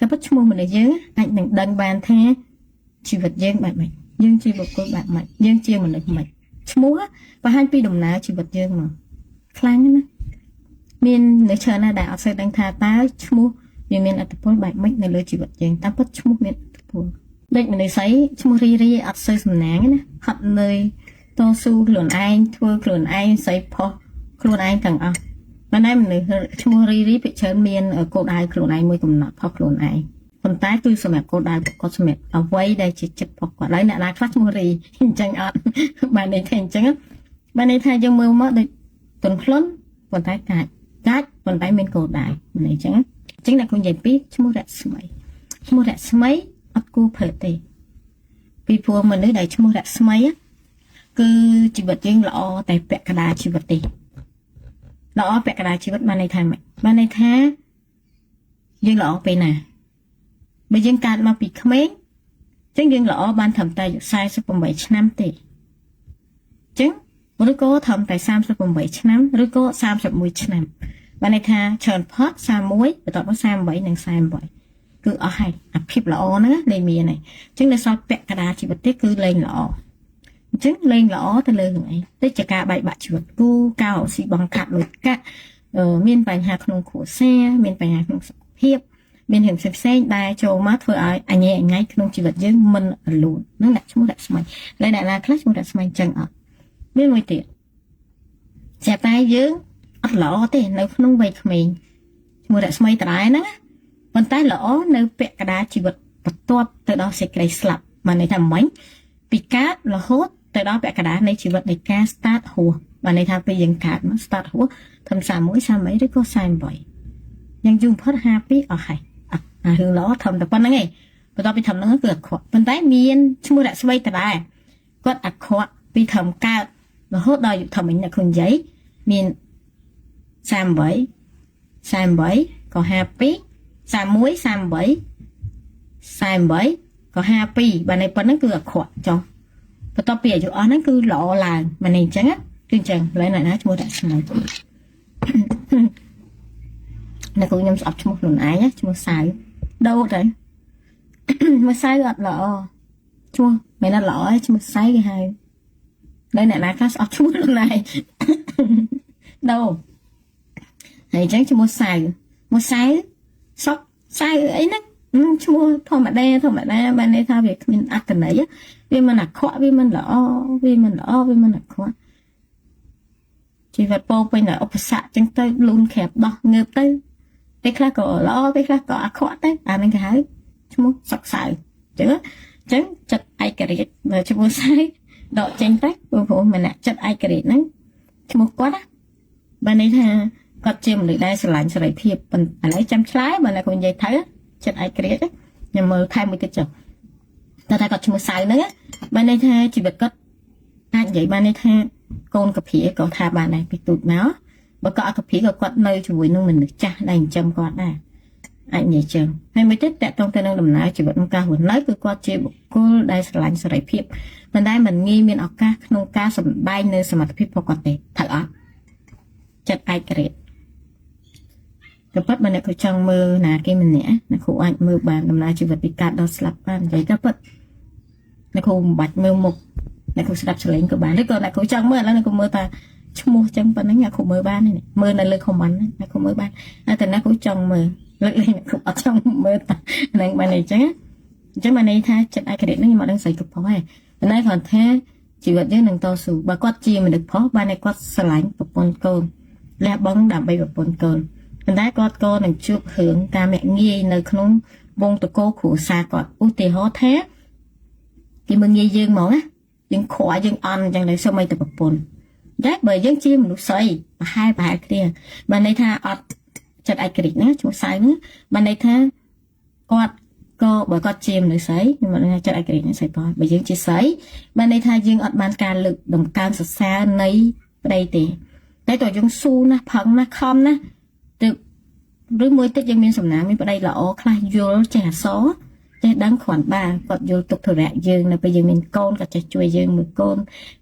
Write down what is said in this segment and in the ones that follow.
តែពិតឈ្មោះមនុស្សយើងអាចនឹងដឹងបានថាជីវិតយើងបែបម៉េចយើងជាបុគ្គលបែបម៉េចយើងជាមនុស្សម៉េចឈ្មោះបង្ហាញពីដំណើរជីវិតយើងមកខ្លាំងណាស់មាននៅច្រើនណាស់ដែលអត់សូវដឹងថាតើឈ្មោះវាមានឥទ្ធិពលបែបម៉េចនៅលើជីវិតយើងតាមពិតឈ្មោះមានឥទ្ធិពលដូចមនុស្សស្អីឈ្មោះរីអត់សូវសំណាងណាហត់នឿយតស៊ូខ្លួនឯងធ្វើខ្លួនឯងស្អីផុសខ្លួនឯងទាំងអស់ប៉ុន្តែមនុស្សឈ្មោះរីភាគច្រើនមានគោលដៅខ្លួនឯងមួយកំណត់ផុសខ្លួនឯងប៉ុន្តែគឺសម្រាប់គោលដៅគាត់សម្រាប់អ្វីដែលជាចិត្តផុសគាត់ហើយអ្នកណាខ្លះឈ្មោះរីអញ្ចឹងអត់បានន័យថាអញ្ចឹងបានន័យថាយើងមើលមកដូចទន់ភ្លន់ប៉ុន្តែកាច់ប៉ុន្តែមានគោលដៅមិនអញ្ចឹងអ្នកគ្រូនិយាយពីឈ្មោះរស្មីអត់គួរប្រើទេពីព្រោះមនុស្សដែលឈ្មោះរស្មីគឺជីវិតយើងល្អតែពាក់កណ្ដាលជីវិតទេល្អពាក់កណ្ដាលជីវិតបានន័យថាម៉េចបានន័យថាយើងល្អពេលណាបើយើងកើតមកពីក្មេងអញ្ចឹងយើងល្អបានត្រឹមតែ48ឆ្នាំទេអញ្ចឹងឬក៏ត្រឹមតែ38ឆ្នាំឬក៏31ឆ្នាំបានន័យថាច្រើនផុត31បន្ទាប់មក38និង48គឺអស់ហើយអាភាពល្អហ្នឹងលែងមានហើយអញ្ចឹងនៅសល់ពាក់កណ្ដាលជីវិតទេគឺលែងល្អអញ្ចឹងលែងល្អទៅលើនឹងអីទៅជាការបែកបាក់ជីវិតគូការរកស៊ីបង្កាត់លុយកាក់មានបញ្ហាក្នុងគ្រួសារមានបញ្ហាក្នុងសុខភាពមានរឿងផ្សេងៗដែលចូលមកធ្វើឲ្យអញ្ញែអញ្ញៃក្នុងជីវិតយើងមិនរលូននឹងដាក់ឈ្មោះដាក់ស្មៃហើយអ្នកណាខ្លះឈ្មោះដាក់ស្មៃអញ្ចឹងអត់មានមួយទៀតស្រាប់តែយើងអត់ល្អទេនៅក្នុងវ័យក្មេងឈ្មោះដាក់ស្មៃតដែរហ្នឹងប៉ុន្តែល្អនៅពាក់កណ្ដាលជីវិតបន្ទាប់ទៅដល់សេចក្តីស្លាប់បានន័យថាមិញពីកើតរហូតទៅដល់ពាក់កណ្ដាលនៃជីវិតនៃការ start ហួសបានន័យថាពេលយើងកើតមក start ហួសធ្វើ31 33ឬក៏48យ៉ាងយូរបំផុត52អស់ហើយអារឿងល្អធំតែប៉ុណ្្នឹងឯងបន្ទាប់ពីធំហ្នឹងគឺអាក្រក់ប៉ុន្តែមានឈ្មោះរស្មីតដែរគាត់អាក្រក់ពីធំកើតរហូតដល់អាយុធំមិញអ្នកខ្លួននិយាយមាន38ក៏52 31 38 48ក៏52បានន័យប៉ុណ្្នឹងគឺអាក្រក់ចុះបន្ទាប់ពីអាយុអស់ហ្នឹងគឺល្អឡើងមិនអញ្ចឹងគឺអញ្ចឹងឡើយណាឈ្មោះដាក់ស្មៅអ្នកគ្រូខ្ញុំស្អប់ឈ្មោះខ្លួនឯងឈ្មោះសៅដូរទៅមកសៅអត់ល្អឈ្មោះមិនអត់ល្អទេឈ្មោះសៅគេហៅដល់អ្នកណាខ្លះស្អប់ឈ្មោះខ្លួនឯងដូរហើយអញ្ចឹងឈ្មោះសៅសុកសៅអីហ្នឹងឈ្មោះធម្មតាបានន័យថាវាគ្មានអត្ថន័យវាមិនអាក្រក់វាមិនល្អវាមិនអាក្រក់ជីវិតពោពេញតែឧបសគ្គចឹងទៅលូនក្រាបដោះងើបទៅពេលខ្លះក៏ល្អពេលខ្លះក៏អាក្រក់ទៅអាហ្នឹងគេហៅឈ្មោះសុកសៅអញ្ចឹងចិត្តឯករាជ្យបើឈ្មោះសៅដកចេញទៅព្រោះម្នាក់ចិត្តឯករាជ្យហ្នឹងឈ្មោះគាត់បានន័យថាគាត់ជាមនុស្សដែលស្រឡាញ់សេរីភាពឥឡូវចាំឆ្លើយបើអ្នកគាត់និយាយទៅចិត្តឯករាជ្យខ្ញុំមើលថែមមួយទៀតចុះតែគាត់ឈ្មោះសៅហ្នឹងបានន័យថាជីវិតគាត់អាចនិយាយបានន័យថាកូនកភីក៏ថាបានដែរពីទូចមកបើក៏អកភីក៏គាត់នៅជាមួយនឹងមនុស្សចាស់ដែលចិញ្ចឹមគាត់ដែរអាចនិយាយចឹងហើយមួយទៀតតកតងទៅនឹងដំណើរជីវិតក្នុងការរស់នៅគឺគាត់ជាបុគ្គលដែលស្រឡាញ់សេរីភាពប៉ុន្តែមិនងាយមានឱកាសក្នុងការសម្ដែងនៅសមត្ថភាពរបស់គាត់ទេត្រូវអត់ចិត្តឯករាជ្យតែពិតបើអ្នកគ្រូចង់មើលណាគេម្នាក់អ្នកគ្រូអាចមើលបានដំណើរជីវិតពីកើតដល់ស្លាប់បាននិយាយទៅពិតអ្នកគ្រូមិនបាច់មើលមុខអ្នកគ្រូស្ដាប់សលេងក៏បានឬក៏អ្នកគ្រូចង់មើលឥឡូវអ្នកគ្រូមើលថាឈ្មោះចឹងប៉ុណ្ណឹងអ្នកគ្រូមើលបាននេះមើលនៅលើ comment អ្នកគ្រូមើលបានតែអ្នកគ្រូចង់មើលលើកលែងអ្នកគ្រូអត់ចង់មើលតែហ្នឹងបានអញ្ចឹងបានន័យថាចិត្តឯករាជ្យហ្នឹងខ្ញុំអត់ដឹងស្អីក៏ផុសដែរប៉ុន្តែគាត់ថាជីវិតយើងនឹងតស៊ូបើគាត់ជាមនុស្សផុសបានតែគាត់ស្រឡាញ់ប្រពន្ធកូនលះបង់ដើម្បីប្រពន្ធកូនប៉ុន្តែគាត់ក៏នឹងជួបរឿងការមាក់ងាយនៅក្នុងវងតកោគ្រួសារគាត់ឧទាហរណ៍ថាគេមើងងាយយើងហ្មងណាយើងខ្វល់យើងអន់អញ្ចឹងទៅសូម្បីតែប្រពន្ធតែបើយើងជាមនុស្សស្អីប្រហែលគ្នាបានន័យថាអត់ចិត្តឯករាជ្យណាឈ្មោះសៅហ្នឹងបានន័យថាគាត់ក៏បើគាត់ជាមនុស្សស្អីខ្ញុំមិនដឹងចិត្តឯករាជ្យណាស្អីប៉ុន្តែបើយើងជាស្អីបានន័យថាយើងអត់បានការលើកដំកើងសរសើរនៃប្តីទេតែតើយើងស៊ូណាស់ផឹងណាស់ខំណាស់ទៅឬមួយទៀតយើងមានសំណាងមានប្តីល្អខ្លះយល់ចេះអសរចេះដឹងគ្រាន់បើគាត់យល់ទុកធរៈយើងនៅពេលយើងមានកូនគាត់ចេះជួយយើងមើលកូន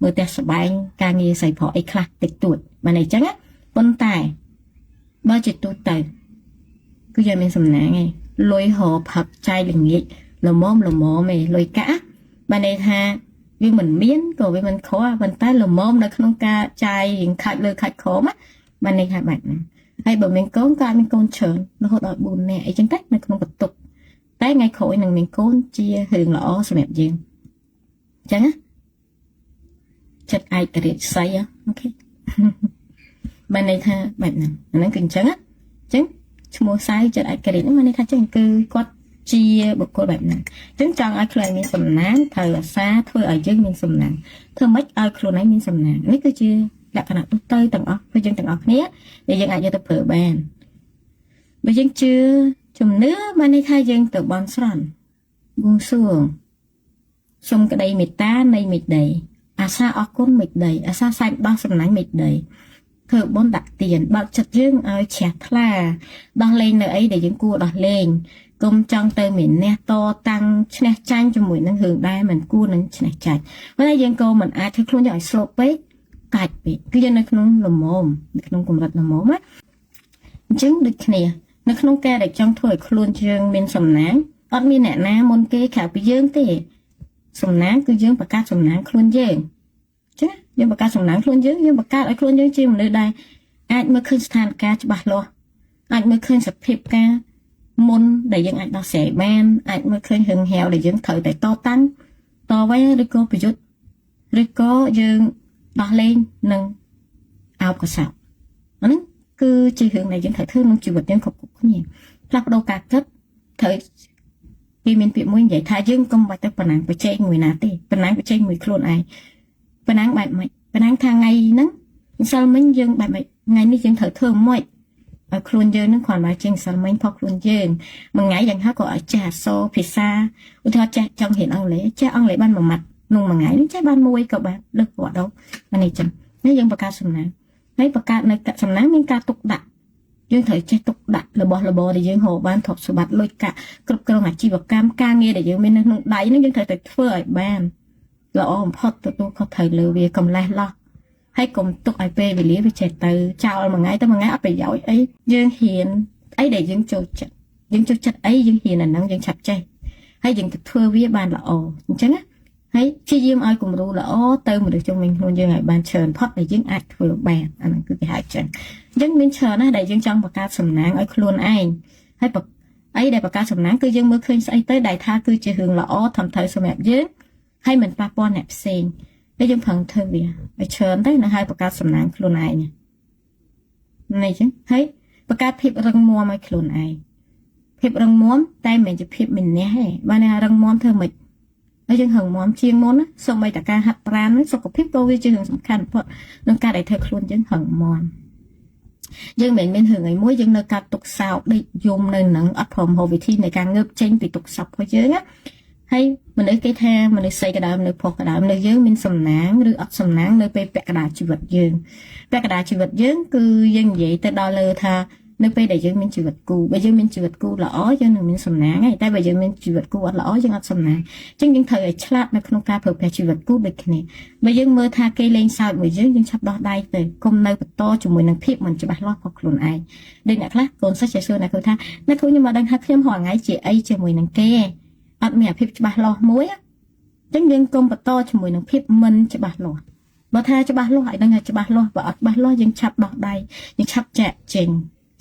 មើលផ្ទះសម្បែងការងារស្រីប្រុសអីខ្លះតិចតួចបានអញ្ចឹងប៉ុន្តែបើជាទូទៅគឺយើងមានសំណាងឯង លុយហោផឹកចៃល្ងាចល្មមឯលុយកាក់បានន័យថាវាមិនមានក៏វាមិនខុសប៉ុន្តែល្មមនៅក្នុងការចាយរៀងខាច់លើខាច់ខំបានន័យថាបែបហ្នឹងហើយបើមានកូនក៏មានកូនច្រើនរហូតដល់4នាក់អីចឹងតែនៅក្នុងបន្ទប់តែថ្ងៃក្រោយនឹងមានកូនជារឿងល្អសម្រាប់យើងអញ្ចឹងណាចិត្តឯករាជ្យស័យអូខេបានន័យថាបែបហ្នឹងអាហ្នឹងគឺអញ្ចឹងណាអញ្ចឹងឈ្មោះសៅចិត្តឯករាជ្យហ្នឹងបានន័យថាចឹងគឺគាត់ជាបុគ្គលបែបហ្នឹងអញ្ចឹងចង់ឲ្យខ្លួនឯងមានសំណាងត្រូវអាសាធ្វើឲ្យយើងមានសំណាងធ្វើម៉េចឲ្យខ្លួនឯងមានសំណាងនេះគឺជាលក្ខណៈទូទៅទាំងអស់ព្រោះយើងទាំងអស់គ្នាដែលយើងអាចយកទៅប្រើបានបើយើងជឿជំនឿបានន័យថាយើងទៅបន់ស្រន់បួងសួងសុំក្តីមេត្តានៃមេដីអាសាអរគុណមេដីអាសាសាច់ដោះសំណាញ់មេដីធ្វើបុណ្យដាក់ទានបើកចិត្តយើងឲ្យជ្រះថ្លាដោះលែងនៅអីដែលយើងគួរដោះលែងកុំចង់ទៅមានអ្នកតតាំងឈ្នះចាញ់ជាមួយនឹងរឿងដែរមិនគួរនឹងឈ្នះចាញ់ប៉ុន្តែយើងក៏មិនអាចធ្វើខ្លួនយើងឲ្យស្រូបពេកកាច់ពេកគឺយើងនៅក្នុងលំមនៅក្នុងកម្រិតលំមណាអញ្ចឹងដូចគ្នានៅក្នុងការដែលចង់ធ្វើឲ្យខ្លួនយើងមានសំណាងអត់មានអ្នកណាមុនគេក្រៅពីយើងទេសំណាងគឺយើងបង្កើតសំណាងខ្លួនយើងចាយើងបង្កើតសំណាងខ្លួនយើងបង្កើតឲ្យខ្លួនយើងជាមនុស្សដែលអាចមើលឃើញស្ថានភាពច្បាស់លាស់អាចមើលឃើញសភាពការមុនដែលយើងអាចដោះស្រាយបានអាចមើលឃើញរឿងហែវដែលយើងត្រូវតែតតាំងតវ៉ាឬក៏ប្រយុទ្ធឬក៏យើងដោះលែងនឹងអោបកសោបអាហ្នឹងគឺជារឿងដែលយើងត្រូវធ្វើក្នុងជីវិតយើងគ្រប់គ្នាផ្លាស់ប្ដូរការគិតត្រូវគេមានពាក្យមួយនិយាយថាយើងកុំបាច់ទៅប្រណាំងប្រជែងមួយណាទេប្រណាំងប្រជែងមួយខ្លួនឯងប្រណាំងបែបម៉េចប្រណាំងថាថ្ងៃហ្នឹងម្សិលមិញយើងបែបម៉េចថ្ងៃនេះយើងត្រូវធ្វើម៉េចឲ្យខ្លួនយើងនឹងគ្រាន់តែចេញម្សិលមិញផុសខ្លួនយើងមួយថ្ងៃយ៉ាងហោចក៏ឲ្យចេះអក្សរភាសាឧទាហរណ៍ចេះចង់រៀនអង់គ្លេសចេះអង់គ្លេសបានមួយម៉ាត់ក្នុងមួយថ្ងៃនេះចេះបានមួយក៏បានលើកគាត់ដល់អានេះចឹងនេះយើងបង្កើតសំណាងហើយបង្កើតនៅសំណាងមានការទុកដាក់យើងត្រូវចេះទុកដាក់របស់របរដែលយើងរកបានទ្រព្យសម្បត្តិលុយកាក់គ្រប់គ្រងអាជីវកម្មការងារដែលយើងមាននៅក្នុងដៃនេះយើងត្រូវតែធ្វើឲ្យបានល្អបំផុតទទួលខុសត្រូវលើវាកុំលេះលោះហើយកុំទុកឲ្យពេលវេលាវាចេះទៅចោលមួយថ្ងៃទៅមួយថ្ងៃអត់ប្រយោជន៍អីយើងហ៊ានអីដែលយើងចូលចិត្តអីយើងហ៊ានអាហ្នឹងយើងឆាប់ចេះហើយយើងទៅធ្វើវាបានល្អអញ្ចឹងណាហើយព្យាយាមឲ្យគំរូល្អទៅមនុស្សជុំវិញខ្លួនយើងឲ្យបានច្រើនផុតដែលយើងអាចធ្វើបានអាហ្នឹងគឺគេហៅចឹងអញ្ចឹងមានច្រើនណាស់ដែលយើងចង់បង្កើតសំណាងឲ្យខ្លួនឯងហើយអីដែលបង្កើតសំណាងគឺយើងមើលឃើញស្អីទៅដែលថាគឺជារឿងល្អត្រឹមត្រូវសម្រាប់យើងហើយមិនប៉ះពាល់អ្នកផ្សេងតែយើងប្រឹងធ្វើវាឲ្យច្រើនទៅនៅហើយបង្កើតសំណាងខ្លួនឯងនេះអញ្ចឹងហើយបង្កើតភាពរឹងមាំឲ្យខ្លួនឯងភាពរឹងមាំតែមិនមែនជាភាពមានះទេបានថារឹងមាំធ្វើមិនហើយយើងរឹងមាំជាងមុនណាសូម្បីតែការហាត់ប្រាណសុខភាពក៏វាជារឿងសំខាន់បំផុតក្នុងការដែលធ្វើខ្លួនយើងរឹងមាំយើងមិនមានរឿងអីមួយយើងនៅកាត់ទុកសោកដេកយំនៅនឹងអត់ព្រមហៅវិធីនៃការងើបចេញពីទុកសោករបស់យើងណាហើយមនុស្សគេថាមនុស្សស្រីក៏ដោយមនុស្សប្រុសក៏ដោយមនុស្សយើងមានសំណាងឬអត់សំណាងនៅពេលពាក់កណ្ដាលជីវិតយើងពាក់កណ្ដាលជីវិតយើងគឺយើងនិយាយទៅដល់លើថានៅពេលដែលយើងមានជីវិតគូបើយើងមានជីវិតគូល្អយើងនឹងមានសំណាងហើយតែបើយើងមានជីវិតគូអត់ល្អយើងអត់សំណាងអញ្ចឹងយើងត្រូវឲ្យឆ្លាតនៅក្នុងការប្រើប្រាស់ជីវិតគូដូចគ្នាបើយើងមើលថាគេលេងសើចមួយយើងឆាប់ដោះដៃទៅកុំនៅបន្តជាមួយនឹងភាពមិនច្បាស់លាស់របស់ខ្លួនឯងដូចអ្នកខ្លះកូនសិស្សចេះសួរអ្នកគ្រូថាអ្នកគ្រូខ្ញុំមកដឹងថាខ្ញុំរាល់ថ្ងៃជាអីជាមួយនឹងគេអត់មានភាពច្បាស់លាស់មួយអញ្ចឹងយើងកុំបន្តជាមួយនឹងភាពមិនច្បាស់លាស់បើថាច្បាស់លាស់ឲ្យដឹងថាច្បាស់លាស់បើអត់ច្បាស់លាស់យើងឆាប់ដោះដៃយើងឆាប់ចាក់ចេញ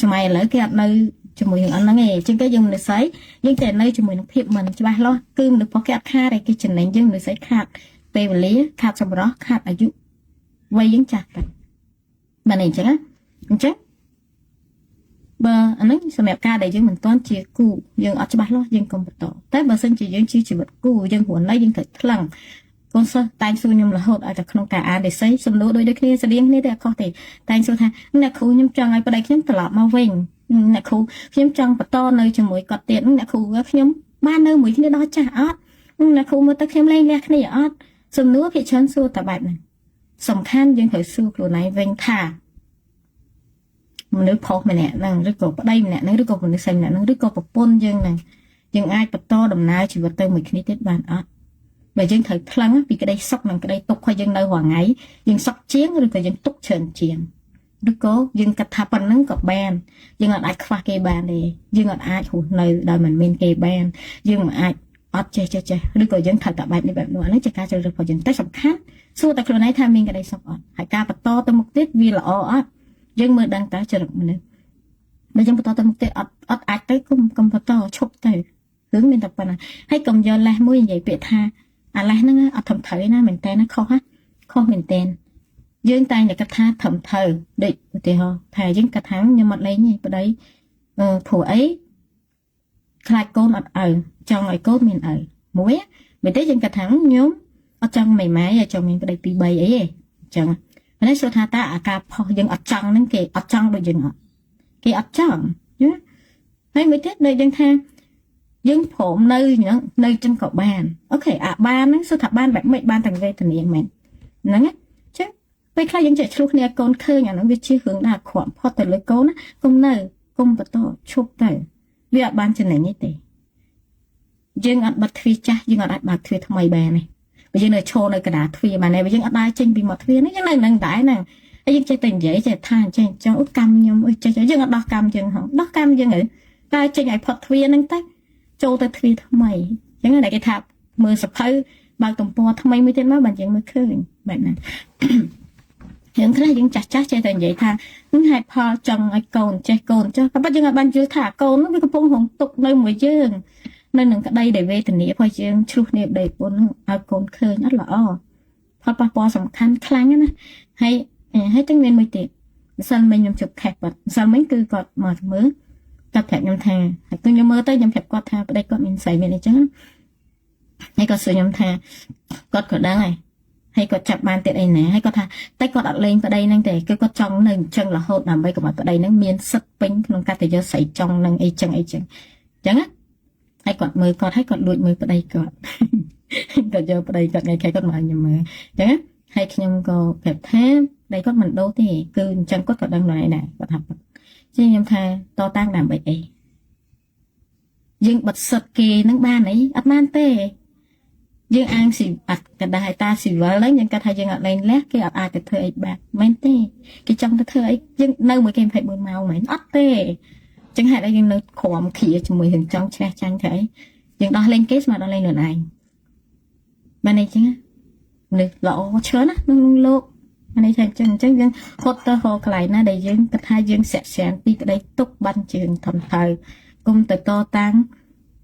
សម័យឥឡូវគេអត់នៅជាមួយនឹងអត់ហ្នឹងទេអញ្ចឹងគេយើងមនុស្សស្រីយើងតែនៅជាមួយនឹងភាពមិនច្បាស់លាស់គឺមនុស្សរបស់គេអត់ខាតទេគេចំណេញយើងមនុស្សស្រីខាតពេលវេលាខាតសម្រស់ខាតអាយុវ័យយើងចាស់ទៅបានអញ្ចឹងអញ្ចឹងបើអាហ្នឹងសម្រាប់ការដែលយើងមិនទាន់ជាគូយើងអត់ច្បាស់លាស់យើងកុំបន្តតែបើសិនជាយើងជាជីវិតគូយើងហួននៅយើងត្រូវថ្លឹងកូនសិស្សតែងសួរខ្ញុំរហូតឲ្យតែក្នុងការអានទេសីសំណួរដូចគ្នាស្តៀងគ្នាទេអត់ខុសទេតែងសួរថាអ្នកគ្រូខ្ញុំចង់ឲ្យប្តីខ្ញុំត្រឡប់មកវិញអ្នកគ្រូខ្ញុំចង់បន្តនៅជាមួយគាត់ទៀតអ្នកគ្រូខ្ញុំបាននៅមួយគ្នាដល់ចាស់អត់អ្នកគ្រូមើលទៅខ្ញុំលែងលះគ្នាអត់សំណួរភាគច្រើនសួរតែបែបហ្នឹងសំខាន់យើងត្រូវសួរខ្លួនឯងវិញថាមនុស្សប្រុសម្នាក់ហ្នឹងឬក៏ប្តីម្នាក់ហ្នឹងឬក៏មនុស្សស្រីម្នាក់ហ្នឹងឬក៏ប្រពន្ធយើងហ្នឹងយើងអាចបន្តដំណើរជីវិតទៅមួយគ្នាទៀតបានអត់បើយើងត្រូវថ្លឹងពីក្តីសុខនិងក្តីទុក្ខរបស់យើងនៅរាល់ថ្ងៃយើងសុខជាងឬក៏យើងទុក្ខច្រើនជាង ឬក៏យើងគិតថាប៉ុណ្ណឹងក៏បានយើងអាចខ្វះគេបានទេយើងអាចហួសនៅដោយមិនមានគេបានយើងមិនអាចអត់ចេះឬក៏យើងត្រូវតែបែបនេះបែបនោះអានេះជាការជ្រើសរើសរបស់យើងតែសំខាន់សួរតែខ្លួនឯងថាមានក្តីសុខអត់ហើយការបន្តទៅមុខទៀតវាល្អអត់យើងមើលដឹងតើចរិតមនុស្សបើយើងបន្តទៅមុខទៀតអត់អាចទៅគុំបន្តឈប់ទៅរឿងមានតែប៉ុណ្ណាហើយកុំយកលេសមួយនិយាយពាក្យថាអាលេសហ្នឹងអត់ធំត្រូវណាមែនតើណាខុសមែនតើយើងតែងតែគិតថាធំត្រូវដូចឧទាហរណ៍ថាយើងគិតថាខ្ញុំអត់លេងទេប្តីព្រោះអីខ្លាចកូនអត់ឪចង់ឲ្យកូនមានឪមួយមិនទេយើងគិតថាខ្ញុំអត់ចង់មេម៉ាយចង់មានប្តី2 3អីទេអញ្ចឹងនេះសួរថាតើអាការផុសយើងអត់ចង់ហ្នឹងគេអត់ចង់ដូចយើងអត់គេអត់ចង់ណាហើយមួយទៀតដូចយើងថាយើងព្រមនៅចឹងក៏បានអូខេអាបានហ្នឹងសួរថាបានបែបម៉េចបានទាំងវេទនាមែនហ្នឹងណាចឹងពេលខ្លះយើងចេះឆ្លុះគ្នាកូនឃើញអាហ្នឹងវាជារឿងដែលអាក្រក់ផុតទៅលើកូនណាកុំបន្តឈប់ទៅវាអត់បានចំណេញទេយើងអត់បិទទ្វារចាស់យើងអត់អាចបើកទ្វារថ្មីបានទេបើយើងនៅឈរនៅកណ្ដាលទ្វារបានទេបើយើងអត់ដើរចេញពីមាត់ទ្វារនេះយើងនៅនឹងដែរហ្នឹងហើយយើងចេះតែនិយាយចេះថាអញ្ចឹងអូកម្មខ្ញុំអើចេះយើងអត់ដោះកម្មយើងហ៎ដោះកម្មយើងហ៎តែចេញឲ្យផុតទ្វារហ្នឹងទៅចូលទៅទ្វារថ្មីអញ្ចឹងតែគេថាមើលសភៅបើកទំព័រថ្មីមួយទៀតមកបានយើងមើលឃើញបែបហ្នឹងយើងខ្លះយើងចាស់ចេះតែនិយាយថានឹងហេតុផលចង់ឲ្យកូនចេះកូនចុះក៏ប៉ុន្តែយើងអាចបានយល់ថាកូននោះវាកំពុងរងទុកនៅមួយយើងនៅនឹងក្តីដែលវេទនាព្រោះយើងឆ្លុះគ្នាប្តីប្រពន្ធនឹងឲ្យកូនឃើញអត់ល្អផលប៉ះពាល់សំខាន់ខ្លាំងណាស់ហើយទាំងមានមួយទៀតម្សិលមិញខ្ញុំជប់ខេះគាត់ម្សិលមិញគឺគាត់មកមើលគាត់ប្រាប់ខ្ញុំថាហើយខ្ញុំមើលទៅខ្ញុំប្រាប់គាត់ថាប្តីគាត់មានស្រីមានអីចឹងហើយគាត់សួរខ្ញុំថាគាត់ក៏ដឹងហើយគាត់ចាប់បានទៀតអីណាហើយគាត់ថាតែគាត់អត់លេងប្តីហ្នឹងទេគឺគាត់ចង់នៅអញ្ចឹងរហូតដើម្បីកុំឲ្យប្តីហ្នឹងមានសិទ្ធិពេញក្នុងការទៅយកស្រីចង់នឹងអីចឹងណាហើយគាត់មើលគាត់ហើយគាត់លួចមើលប្តីគាត់គាត់យកប្តីគាត់ថ្ងៃខែគាត់មកខ្ញុំមើលអញ្ចឹងហើយខ្ញុំក៏ប្រាប់ថាប្តីគាត់មិនដូរទេគឺអញ្ចឹងគាត់ក៏ដឹងដែរគាត់ថាជាខ្ញុំថាតតាំងដើម្បីអីយើងបិទសិទ្ធគេនឹងបានអីអត់បានទេយើងអាងស៊ីអត់កដាតាស៊ីវិលហ្នឹងយើងគាត់ថាយើងអត់លេងលះគេអត់អាចទៅធ្វើអីបានមែនទេគេចង់ទៅធ្វើអីយើងនៅមួយគេ24ម៉ោងមែនអត់ទេចឹងហេតុអីយើងនៅក្រំគ្រាជាមួយរឿងចង់ឆ្នះចាញ់ទៅអីយើងដោះលេងគេស្មើដោះលេងខ្លួនឯងបានអីចឹងនេះល្អច្រើនណាក្នុងលោកអានេះថាចឹងយើងហត់ទៅហៅកន្លែងណាដែលយើងគិតថាយើងសាក់ស្រានពីក្តីទុកបាត់ជើងធំទៅគុំទៅតតាំង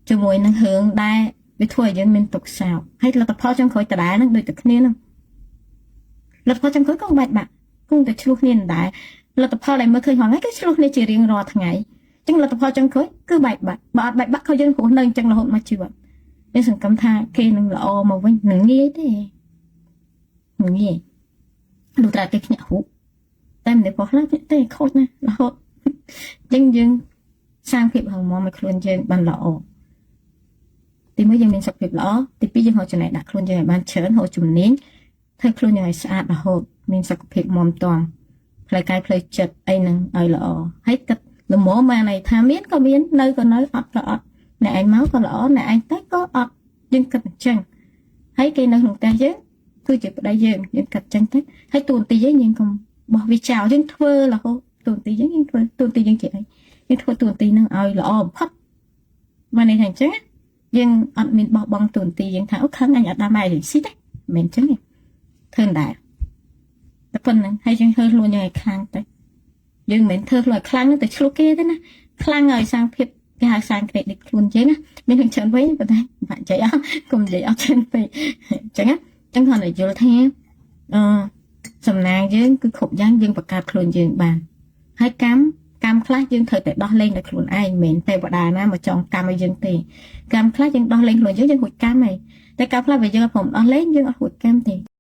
ជាមួយនឹងរឿងដែលវាធ្វើឲ្យយើងមានទុកសោកហើយលទ្ធផលចុងក្រោយដដែលនឹងដូចតែគ្នានឹងលទ្ធផលចុងក្រោយក៏បាច់បាក់គង់តែឆ្លោះគ្នាដែរលទ្ធផលដែលមើលឃើញហងៃគឺឆ្លោះគ្នាជារៀងរាល់ថ្ងៃអញ្ចឹងលទ្ធផលចុងក្រោយគឺបែកបាក់បើអត់បែកបាក់ក៏យើងរស់នៅអញ្ចឹងរហូតមកជីវិតយើងសង្កត់ថាគេនឹងល្អមកវិញនឹងងាយទេងាយលុះត្រាគេភ្ញាក់ហូបតែមិនได้ពោះឡើយទេខូចណារហូតអញ្ចឹងយើងសាងភាពរឹងមាំឲ្យខ្លួនយើងបានល្អទីមួយយើងមានសុខភាពល្អទីពីរយើងហៅចំណេះដាក់ខ្លួនយើងឲ្យបានច្រើនហៅជំនាញធ្វើខ្លួនយើងឲ្យស្អាតរហូតមានសុខភាពមាំទាំផ្លូវកាយផ្លូវចិត្តអីហ្នឹងឲ្យល្អហើយគិតល្មមមកន័យថាមានក៏មាននៅក៏នៅអត់ក៏អត់អ្នកឯងមកក៏ល្អអ្នកឯងទៅក៏អត់យើងគិតអញ្ចឹងហើយគេនៅក្នុងផ្ទះយើងគឺជាប្តីយើងគិតអញ្ចឹងទៅហើយតួនាទីយើងកុំបោះវាចោលយើងធ្វើរហូតតួនាទីយើងធ្វើតួនាទីយើងជាអីយើងធ្វើតួនាទីហ្នឹងឲ្យល្អបំផុតមកន័យថាអញ្ចឹងយើងអត់មានបោះបង់តួនាទីយើងថាអូខឹងអញអត់ដាំម៉ែស៊ីទេមិនអញ្ចឹងទេធ្វើដែរតែប៉ុណ្្នឹងហើយយើងធ្វើខ្លួនយើងឲ្យខ្លាំងទៅយើងមិនមែនធ្វើខ្លួនឲ្យខ្លាំងទៅឆ្លុះគេទេណាខ្លាំងឲ្យសាងភាពគេហៅសាងក្រេឌីតខ្លួនយើងណាមានរឿងច្រើនវិញប៉ុន្តែបាក់និយាយអត់គុំនិយាយអត់ច្រើនពេកអញ្ចឹងគាត់តែយល់ថាសំណាងយើងគឺគ្រប់យ៉ាងយើងបង្កើតខ្លួនយើងបានហើយកម្មខ្លះយើងត្រូវតែដោះលែងដោយខ្លួនឯងមិនមែនទេវតាណាមកចងកម្មឲ្យយើងទេកម្មខ្លះយើងដោះលែងខ្លួនយើងរួចកម្មហើយតែកម្មខ្លះបើយើងអត់ព្រមដោះលែងយើងអត់រួចកម្មទេ